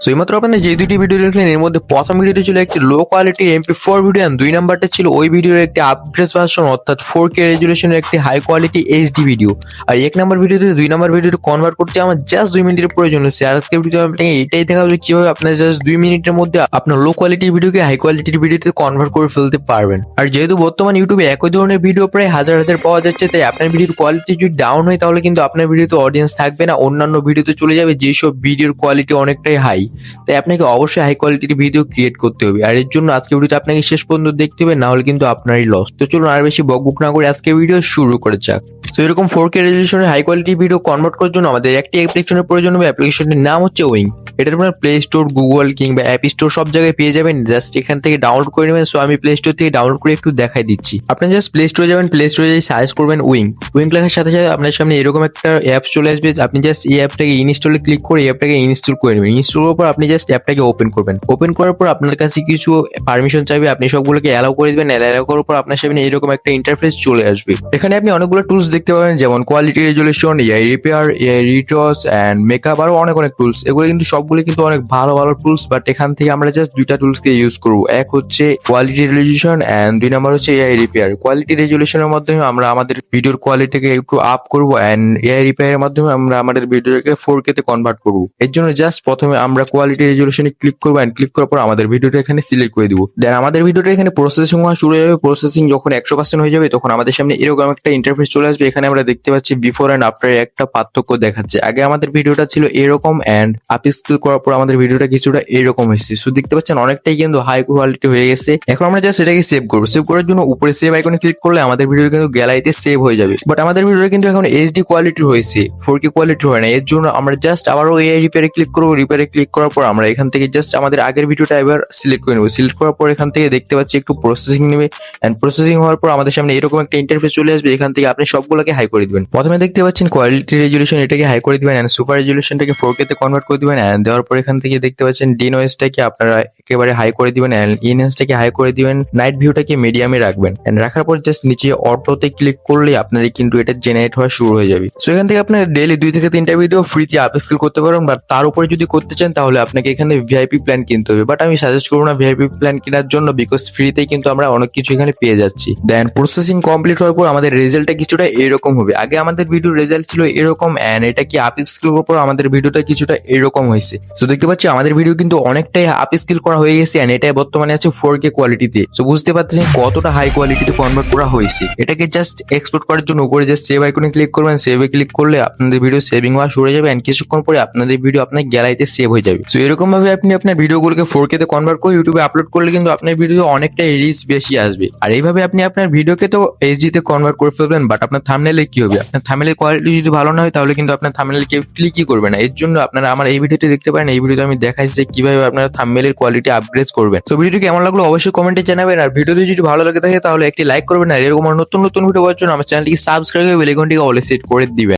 So এইমাত্র আপনাদের যে দুটি ভিডিও দেখলেন এর মধ্যে প্রথম ভিডিওটি ছিল একটি লো কোয়ালিটির MP4 ভিডিও এন্ড দুই নাম্বারটা ছিল ওই ভিডিওর একটি আপগ্রেড ভার্সন অর্থাৎ 4K রেজুলেশনের একটি হাই কোয়ালিটি HD ভিডিও। আর এক নাম্বার ভিডিওতে দুই নাম্বার ভিডিওটি কনভার্ট করতে আমার জাস্ট 2 মিনিটের প্রয়োজন হচ্ছে। আর আজকে ভিডিও আপনাকে এটাই দেখাবো যে কিভাবে আপনার জাস্ট 2 মিনিটের মধ্যে আপনার লো কোয়ালিটির ভিডিওকে হাই কোয়ালিটির ভিডিওতে কনভার্ট করে ফেলতে পারবেন। আর যেহেতু বর্তমানে ইউটিউবে একই ধরনের ভিডিও প্রায় হাজার হাজার পাওয়া যাচ্ছে, তাই আপনার ভিডিওর কোয়ালিটি যদি ডাউন হয় তাহলে কিন্তু আপনার ভিডিওতে অডিয়েন্স থাকবে না, অন্যান্য ভিডিওতে চলে যাবে যেসব ভিডিওর কোয়ালিটি অনেকটাই হাই। তাই আপনাকে অবশ্যই হাই কোয়ালিটির ভিডিও ক্রিয়েট করতে হবে। আর এর জন্য আজকে ভিডিওটা আপনাকে শেষ পর্যন্ত দেখতে হবে, না হলে কিন্তু আপনারই লস। তো চলুন আর বেশি বকবক না করে আজকে ভিডিও শুরু করে যাক। তো এরকম 4K রেজুলেশনের হাই কোয়ালিটি ভিডিও কনভার্ট করার জন্য আমাদের একটি অ্যাপ্লিকেশনের প্রয়োজন হবে। অ্যাপ্লিকেশনের নাম হচ্ছে উইং। এটা আপনার প্লে স্টোর, গুগল কিংবা অ্যাপ স্টোর সব জায়গায় পেয়ে যাবেন। জাস্ট এখান থেকে ডাউনলোড করে নেবেন। সো আমি প্লে স্টোর থেকে ডাউনলোড করে একটু দেখাই দিচ্ছি। আপনি জাস্ট প্লে স্টোরে যাবেন, প্লে স্টোরে যাই সার্চ করবেন উইং। উইং লেখার সাথে সাথে আপনার সামনে এরকম একটা অ্যাপ চলে আসবে। আপনি জাস্ট এই অ্যাপটাকে ইনস্টলে ক্লিক করে এই অ্যাপটাকে ইনস্টল করে নেবেন। ইনস্টল করার পর আপনি জাস্ট অ্যাপটাকে ওপেন করবেন। ওপেন করার পর আপনার কাছে কিছু পারমিশন চাইবে, আপনি সবগুলোকে অ্যালাউ করে দিবেন। অ্যালাউ করার পর আপনার সামনে এরকম একটা ইন্টারফেস চলে আসবে। এখানে আপনি অনেকগুলো টুলস দেখতে পাবেন, যেমন quality resolution, AI repair, AI রিটস এন্ড মেকআপ, আরো অনেক অনেক টুলস। এগুলো কিন্তু সবগুলো কিন্তু অনেক ভালো ভালো টুলস, বাট এখান থেকে আমরা জাস্ট দুইটা টুলসকে ইউজ করবো। এক হচ্ছে কোয়ালিটি রেজুলেশন এন্ড দুই নাম্বার হচ্ছে এআই রিপেয়ার। কোয়ালিটি রেজুলেশনের মাধ্যমে আমরা আমাদের ভিডিওর কোয়ালিটিকে একটু আপ করবো এন্ড এআই রিপেয়ারের মাধ্যমে আমরা আমাদের ভিডিওকে 4K তে কনভার্ট করবো। এর জন্য জাস্ট প্রথমে আমরা কোয়ালিটি রেজুলেশনে ক্লিক করবো এন্ড ক্লিক করার পর আমাদের ভিডিওটা এখানে সিলেক্ট করে দিব। দেন আমাদের ভিডিওটা এখানে প্রসেসিং হওয়া শুরু হয়ে যাবে। প্রসেসিং যখন 100% হয়ে যাবে তখন আমাদের সামনে এরকম একটা ইন্টারফেস চলে আসবে। এখানে আমরা দেখতে পাচ্ছি বিফোর এন্ড আফটার একটা পার্থক্য দেখাচ্ছে। আগে আমাদের ভিডিওটা ছিল এরকম এন্ড আপস্কেল করার পর আমাদের ভিডিওটা কিছুটা এরকম হয়েছে। সো দেখতে পাচ্ছেন অনেকটাই কিন্তু হাই কোয়ালিটি হয়ে গেছে। এখন আমরা জাস্ট এটাকে সেভ করবো। সেভ করার জন্য উপরে সেভ আইকনে ক্লিক করলে আমাদের ভিডিও কিন্তু গ্যালারিতে সেভ হয়ে যাবে। বাট আমাদের ভিডিওটা কিন্তু এখন HD কোয়ালিটি হয়েছে, 4K কোয়ালিটি হয় না। এর জন্য আমরা জাস্ট আবারও এআই রিপেয়ারে ক্লিক করবো। রিপেয়ারে ক্লিক করার পর আমরা এখান থেকে জাস্ট আমাদের আগের ভিডিওটা এবার সিলেক্ট করে নেবো। সিলেক্ট করার পর এখান থেকে দেখতে পাচ্ছি একটু প্রসেসিং নেবে এন্ড প্রসেসিং হওয়ার পর আমাদের সামনে এরকম একটা ইন্টারফেস চলে আসবে। এখান থেকে আপনি সবগুলোকে হাই করে দিবেন। প্রথমে দেখতে পাচ্ছেন কোয়ালিটি রেজুলেশন, এটাকে হাই করে দিবেন এন্ড সুপার রেজুলেশনটাকে 4K তে কনভার্ট করে দিবেন এন্ড দেওয়ার পর এখান থেকে দেখতে পাচ্ছেন ডিনয়েজটাকে আপনারা একেবারে হাই করে দিবেন এন্ড ইনহ্যান্সটাকে হাই করে দিবেন। নাইট ভিউটাকে মিডিয়ামে রাখবেন এন্ড রাখার পর জাস্ট নিচে অটোতে ক্লিক করলে আপনার কিন্তু এটা জেনারেট হওয়া শুরু হয়ে যাবে। সো এখান থেকে আপনার ডেইলি 2 থেকে 3টা ভিডিও ফ্রিতে আপস্কেল করতে পারবেন। বাট তার উপরে যদি করতে চান তাহলে আপনাকে এখানে ভিআইপি প্ল্যান কিনতে হবে। বাট আমি সাজেস্ট করবো না ভিআইপি প্ল্যান কেনার জন্য, বিকজ ফ্রিতেই কিন্তু আমরা অনেক কিছু এখানে পেয়ে যাচ্ছি। দেন প্রসেসিং কমপ্লিট হওয়ার পর আমাদের রেজাল্টটা কিছুটা এরকম হবে। আগে আমাদের ভিডিও রেজাল্ট ছিল এরকম এন্ড এটা কি আপস্কেল করার পর আমাদের ভিডিওটা কিছুটা এরকম হয়েছে। সো দেখতে পাচ্ছি আমাদের ভিডিও কিন্তু অনেকটাই আপস্কেল করা হয়ে গেছে এন্ড এটা বর্তমানে আছে 4K কোয়ালিটিতে। সো বুঝতে পারতেছেন কতটা হাই কোয়ালিটিতে কনভার্ট করা হয়েছে। এটাকে জাস্ট এক্সপোর্ট করার জন্য উপরে জাস্ট সেভ আইকনে ক্লিক করবেন। সেভে ক্লিক করলে আপনাদের ভিডিও সেভিং হওয়া শুরু হয়ে যাবে এন্ড কিছুক্ষণ পরে আপনাদের ভিডিও আপনার গ্যালারিতে সেভ হয়ে যাবে। সো এরকম ভাবে আপনি আপনার ভিডিওগুলোকে 4K তে কনভার্ট করে ইউটিউবে আপলোড করলে কিন্তু আপনার ভিডিও অনেকটাই রিচ বেশি আসবে। আর এইভাবে আপনি আপনার ভিডিওকে তো HD তে কনভার্ট করে ফেলবেন, বাট আপনার থাম্বনেলে কি হবে? আপনার থাম্বনেলের কোয়ালিটি যদি ভালো না হয় তাহলে কিন্তু আপনার থাম্বনেলে কেউ ক্লিকই করবে না। এর জন্য আপনারা আমার এই ভিডিওটি দেখতে পারেন। এই ভিডিওতে আমি দেখাইছি যে কিভাবে আপনারা থাম্বনেলের কোয়ালিটি আপগ্রেড করবেন। তো ভিডিওটি কেমন লাগলো অবশ্যই কমেন্টে জানাবেন। আর ভিডিওটি যদি ভালো লাগে থাকে তাহলে একটি লাইক করবেন। আর এরকম নতুন নতুন ভিডিও পাওয়ার জন্য আমার চ্যানেলটিকে সাবস্ক্রাইব করে বেল আইকনটিকে অলে সেট করে দিবেন।